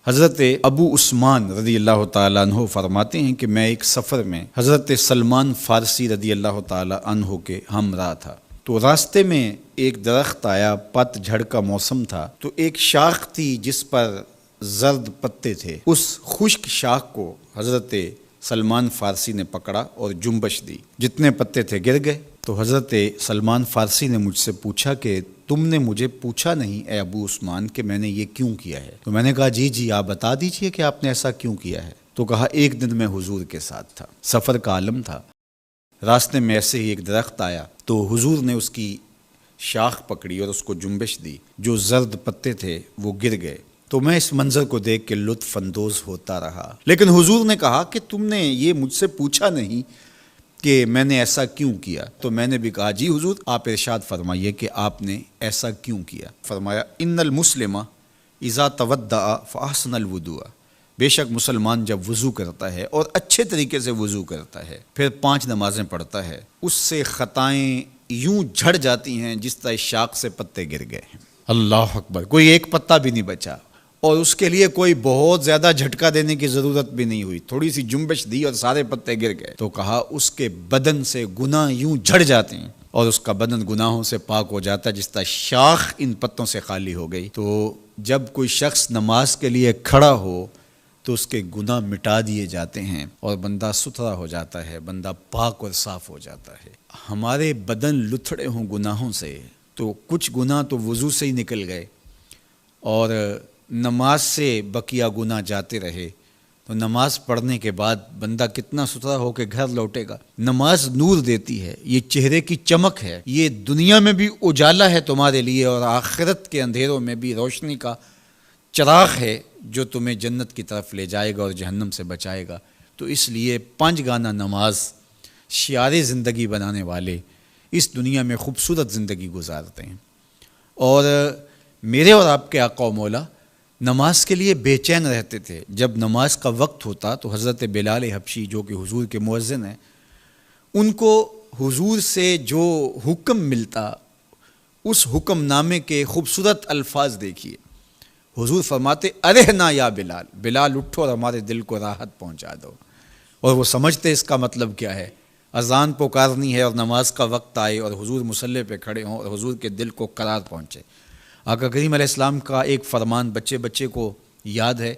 حضرت ابو عثمان رضی اللہ تعالیٰ عنہ فرماتے ہیں کہ میں ایک سفر میں حضرت سلمان فارسی رضی اللہ تعالیٰ عنہ کے ہمراہ تھا، تو راستے میں ایک درخت آیا، پت جھڑ کا موسم تھا، تو ایک شاخ تھی جس پر زرد پتے تھے۔ اس خشک شاخ کو حضرت سلمان فارسی نے پکڑا اور جنبش دی، جتنے پتے تھے گر گئے۔ تو حضرت سلمان فارسی نے مجھ سے پوچھا کہ تم نے مجھے پوچھا نہیں اے ابو عثمان کہ میں نے یہ کیوں کیا ہے؟ تو میں نے کہا جی آپ بتا دیجئے کہ آپ نے ایسا کیوں کیا ہے۔ تو کہا ایک دن میں حضور کے ساتھ تھا، سفر کا عالم تھا، راستے میں ایسے ہی ایک درخت آیا، تو حضور نے اس کی شاخ پکڑی اور اس کو جنبش دی، جو زرد پتے تھے وہ گر گئے۔ تو میں اس منظر کو دیکھ کے لطف اندوز ہوتا رہا، لیکن حضور نے کہا کہ تم نے یہ مجھ سے پوچھا نہیں کہ میں نے ایسا کیوں کیا۔ تو میں نے بھی کہا جی حضور آپ ارشاد فرمائیے کہ آپ نے ایسا کیوں کیا۔ فرمایا ان المسلم اذا تودع فاحسن الوضوء، بے شک مسلمان جب وضو کرتا ہے اور اچھے طریقے سے وضو کرتا ہے، پھر 5 نمازیں پڑھتا ہے، اس سے خطائیں یوں جھڑ جاتی ہیں جس طرح شاخ سے پتے گر گئے ہیں۔ اللہ اکبر، کوئی ایک پتا بھی نہیں بچا، اور اس کے لیے کوئی بہت زیادہ جھٹکا دینے کی ضرورت بھی نہیں ہوئی، تھوڑی سی جنبش دی اور سارے پتے گر گئے۔ تو کہا اس کے بدن سے گناہ یوں جھڑ جاتے ہیں اور اس کا بدن گناہوں سے پاک ہو جاتا ہے جس طرح شاخ ان پتوں سے خالی ہو گئی۔ تو جب کوئی شخص نماز کے لیے کھڑا ہو تو اس کے گناہ مٹا دیے جاتے ہیں اور بندہ ستھرا ہو جاتا ہے، بندہ پاک اور صاف ہو جاتا ہے۔ ہمارے بدن لتھڑے ہوں گناہوں سے تو کچھ گناہ تو وضو سے ہی نکل گئے، اور نماز سے بقیہ گناہ جاتے رہے، تو نماز پڑھنے کے بعد بندہ کتنا ستھرا ہو کے گھر لوٹے گا۔ نماز نور دیتی ہے، یہ چہرے کی چمک ہے، یہ دنیا میں بھی اجالا ہے تمہارے لیے اور آخرت کے اندھیروں میں بھی روشنی کا چراغ ہے جو تمہیں جنت کی طرف لے جائے گا اور جہنم سے بچائے گا۔ تو اس لیے 5 گانا نماز شعار زندگی بنانے والے اس دنیا میں خوبصورت زندگی گزارتے ہیں، اور میرے اور آپ کے آقا و مولا نماز کے لیے بے چین رہتے تھے۔ جب نماز کا وقت ہوتا تو حضرت بلال حبشی جو کہ حضور کے مؤذن ہیں، ان کو حضور سے جو حکم ملتا اس حکم نامے کے خوبصورت الفاظ دیکھیے۔ حضور فرماتے ارحنا یا بلال، بلال اٹھو اور ہمارے دل کو راحت پہنچا دو۔ اور وہ سمجھتے اس کا مطلب کیا ہے، اذان پکارنی ہے اور نماز کا وقت آئے اور حضور مصلی پہ کھڑے ہوں اور حضور کے دل کو قرار پہنچے۔ آقا کریم علیہ السلام کا ایک فرمان بچے کو یاد ہے،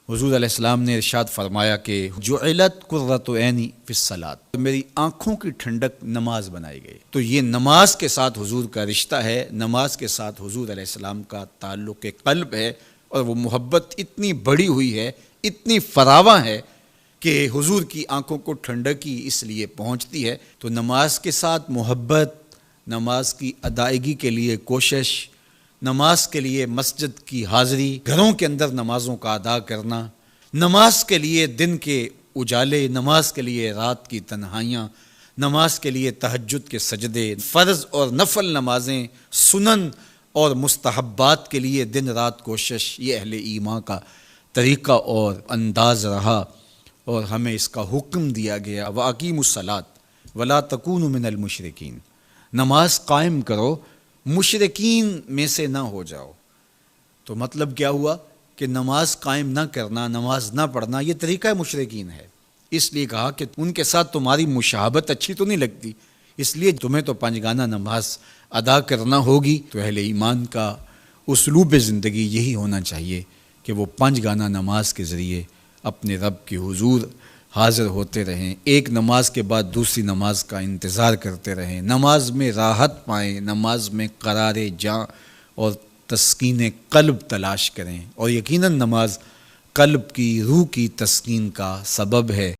حضور علیہ السلام نے ارشاد فرمایا کہ جعلت قرۃ عینی فی الصلاۃ، میری آنکھوں کی ٹھنڈک نماز بنائی گئی۔ تو یہ نماز کے ساتھ حضور کا رشتہ ہے، نماز کے ساتھ حضور علیہ السلام کا تعلق قلب ہے، اور وہ محبت اتنی بڑی ہوئی ہے، اتنی فراواں ہے کہ حضور کی آنکھوں کو ٹھنڈک ہی اس لیے پہنچتی ہے۔ تو نماز کے ساتھ محبت، نماز کی ادائیگی کے لیے کوشش، نماز کے لیے مسجد کی حاضری، گھروں کے اندر نمازوں کا ادا کرنا، نماز کے لیے دن کے اجالے، نماز کے لیے رات کی تنہائیاں، نماز کے لیے تہجد کے سجدے، فرض اور نفل نمازیں، سنن اور مستحبات کے لیے دن رات کوشش، یہ اہل ایمان کا طریقہ اور انداز رہا، اور ہمیں اس کا حکم دیا گیا وَأَقِیمُوا الصَّلَاةَ وَلَا تَکُونُوا مِنَ الْمُشْرِکِینَ، نماز قائم کرو، مشرکین میں سے نہ ہو جاؤ۔ تو مطلب کیا ہوا کہ نماز قائم نہ کرنا، نماز نہ پڑھنا، یہ طریقہ مشرکین ہے۔ اس لیے کہا کہ ان کے ساتھ تمہاری مشابہت اچھی تو نہیں لگتی، اس لیے تمہیں تو 5 گانا نماز ادا کرنا ہوگی۔ تو اہل ایمان کا اسلوب زندگی یہی ہونا چاہیے کہ وہ 5 گانا نماز کے ذریعے اپنے رب کے حضور حاضر ہوتے رہیں، ایک نماز کے بعد دوسری نماز کا انتظار کرتے رہیں، نماز میں راحت پائیں، نماز میں قرار جاں اور تسکین قلب تلاش کریں، اور یقیناً نماز قلب کی، روح کی تسکین کا سبب ہے۔